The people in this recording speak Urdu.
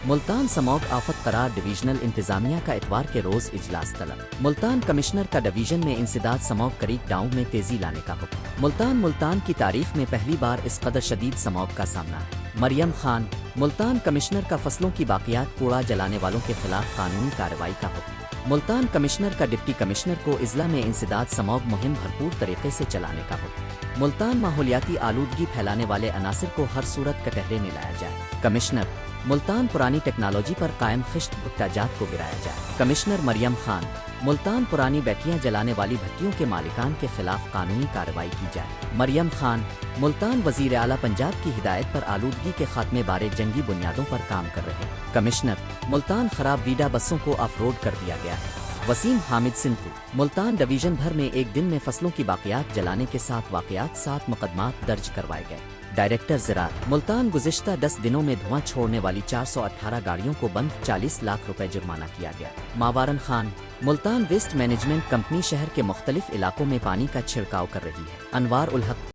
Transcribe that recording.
ملتان سموگ آفت قرار ڈویژنل انتظامیہ کا اتوار کے روز اجلاس طلب۔ ملتان کمشنر کا ڈویژن میں انسداد سموگ کریک ڈاؤن میں تیزی لانے کا حکم۔ ملتان کی تاریخ میں پہلی بار اس قدر شدید سموگ کا سامنا ہے۔ مریم خان، ملتان کمشنر کا فصلوں کی باقیات کوڑا جلانے والوں کے خلاف قانونی کارروائی کا حکم۔ ملتان کمشنر کا ڈپٹی کمشنر کو اضلاع میں انسداد سموگ مہم بھرپور طریقے سے چلانے کا حکم۔ ملتان ماحولیاتی آلودگی پھیلانے والے عناصر کو ہر صورت کٹہرے میں لایا جائے۔ کمشنر، ملتان پرانی ٹیکنالوجی پر قائم خشت بھٹا جات کو گرایا جائے۔ کمشنر مریم خان، ملتان پرانی بیٹریاں جلانے والی بھٹیوں کے مالکان کے خلاف قانونی کارروائی کی جائے۔ مریم خان، ملتان وزیر اعلیٰ پنجاب کی ہدایت پر آلودگی کے خاتمے بارے جنگی بنیادوں پر کام کر رہے۔ کمشنر، ملتان خراب ویڈا بسوں کو آف روڈ کر دیا گیا ہے۔ وسیم حامد سندھو، ملتان ڈویژن بھر میں ایک دن میں فصلوں کی باقیات جلانے کے 7 واقعات 7 مقدمات درج کروائے گئے۔ ڈائریکٹر زراعت، ملتان گزشتہ 10 دنوں میں دھواں چھوڑنے والی 418 گاڑیوں کو بند 40 لاکھ روپے جرمانہ کیا گیا۔ ماورن Khan, Multan west management company شہر کے مختلف علاقوں میں پانی کا چھڑکاؤ کر رہی ہے۔ انوار الحق